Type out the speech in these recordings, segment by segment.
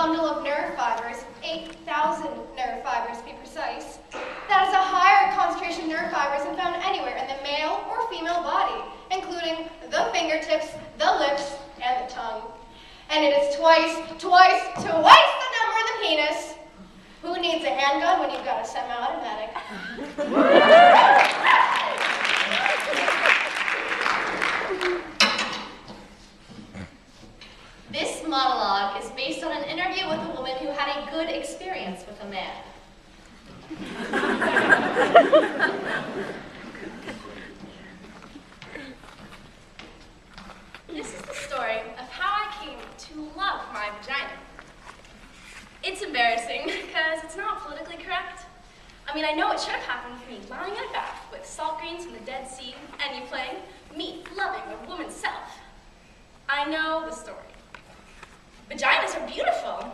bundle of nerve fibers, 8,000 nerve fibers to be precise, that has a higher concentration of nerve fibers than found anywhere in the male or female body, including the fingertips, the lips, and the tongue. And it is twice the number of the penis. Who needs a handgun when you've got a semi-automatic? This monologue is based on an interview with a woman who had a good experience with a man. This is the story of how I came to love my vagina. It's embarrassing because it's not politically correct. I mean, I know it should have happened to me lying in a bath with salt greens from the Dead Sea and you playing me loving a woman's self. I know the story. Vaginas are beautiful.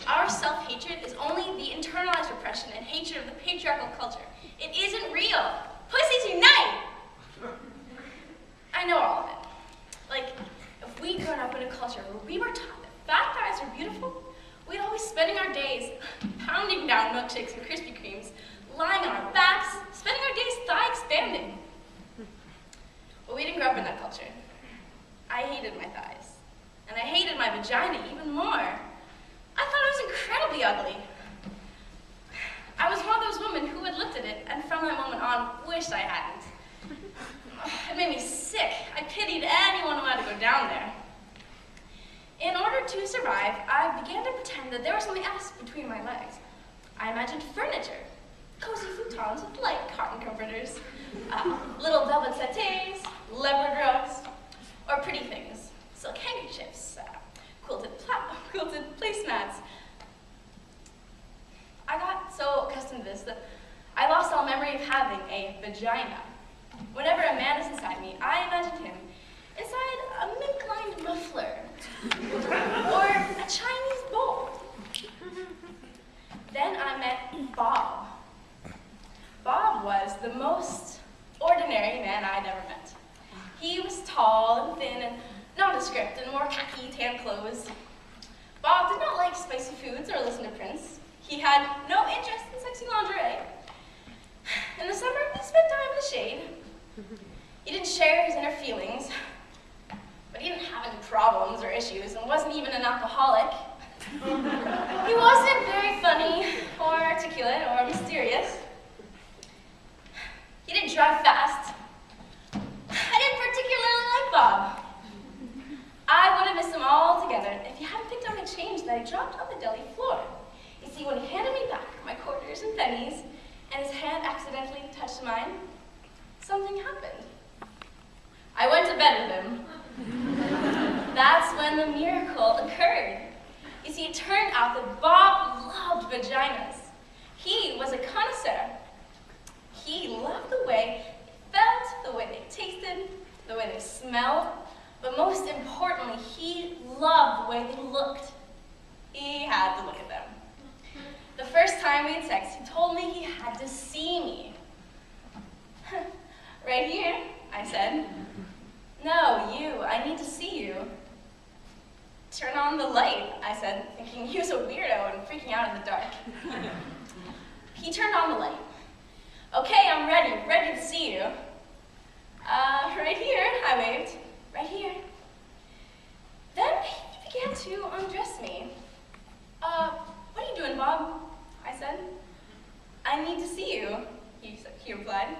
Our self-hatred is only the internalized repression and hatred of the patriarchal culture. It isn't real. Pussies unite! I know all of it. Like, if we'd grown up in a culture where we were taught that fat guys are beautiful, we'd always spending our days pounding down milkshakes and Krispy Kremes, lying on our backs, spending our days thigh expanding. But we didn't grow up in that culture. I hated my thighs. And I hated my vagina even more. I thought it was incredibly ugly. I was one of those women who had looked at it and from that moment on wished I hadn't. It made me sick. I pitied anyone who had to go down there. In order to survive, I began to pretend that there was something else between my legs. I imagined furniture, cozy futons with light cotton comforters, little velvet settees, leopard rugs, or pretty things, silk handkerchiefs, quilted placemats. I got so accustomed to this that I lost all memory of having a vagina. Whenever a man is inside me, I imagined him inside a mink-lined muffler or a Chinese bowl. Then I met Bob. Bob was the most ordinary man I'd ever met. He was tall and thin and nondescript and wore khaki tan clothes. Bob did not like spicy foods or listen to Prince. He had no interest in sexy lingerie. In the summer, he spent time in the shade. He didn't share his inner feelings, but he didn't have any problems or issues and wasn't even an alcoholic. He wasn't very funny or articulate or mysterious. He didn't drive fast. I didn't particularly like Bob. I would have missed him altogether if he hadn't picked up my change that I dropped on the deli floor. You see, when he handed me back my quarters and pennies, and his hand accidentally touched mine, something happened. I went to bed with him. That's when the miracle occurred. You see, it turned out that Bob loved vaginas. He was a connoisseur. He loved the way they felt, the way they tasted, the way they smelled, but most importantly, he loved the way they looked. He had to look at them. The first time we had sex, he told me he had to see me. Right here, I said. No, you, I need to see you. Turn on the light, I said, thinking he was a weirdo and freaking out in the dark. He turned on the light. Okay, I'm ready to see you. Right here, I waved. Right here. Then he began to undress me. What are you doing, Bob? I said. I need to see you, he replied.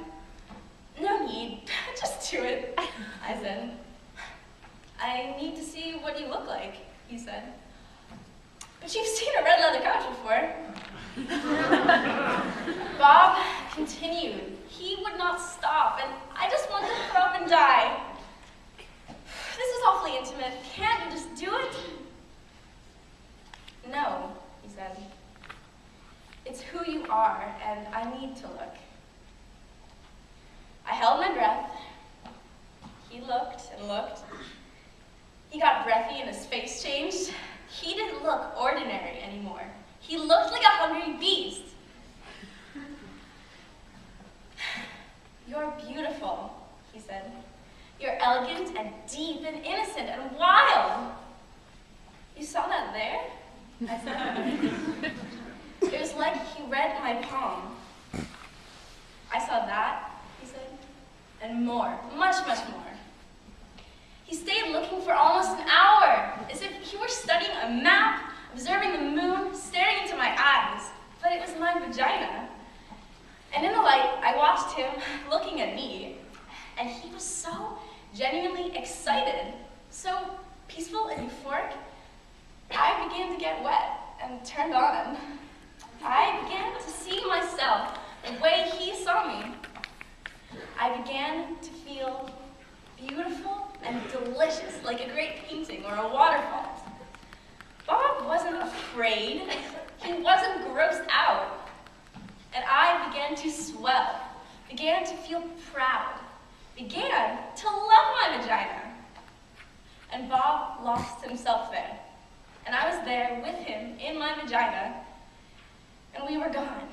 No need, just do it, I said. I need to see what you look like, he said. But you've seen a red leather couch before. Bob continued. He would not stop, and I just wanted to throw up and die. This is awfully intimate. Can't you just do it? No, he said. It's who you are, and I need to look. I held my breath. He looked and looked. He got breathy and his face changed. He didn't look ordinary anymore. He looked like a hungry beast. You're beautiful, he said. You're elegant and deep and innocent and wild. You saw that there? I said. It was like he read my palm. I saw that, he said, and more, much, much more. He stayed looking for almost an hour, as if he were studying a map, observing the moon, staring into my eyes. But it was my vagina. And in the light, I watched him looking at me, and he was so genuinely excited, so peaceful and euphoric. I began to get wet and turned on. I began to see myself the way he saw me. I began to feel beautiful and delicious, like a great painting or a waterfall. Bob wasn't afraid. He wasn't grossed out. And I began to swell, began to feel proud, began to love my vagina. And Bob lost himself there. And I was there with him in my vagina, and we were gone.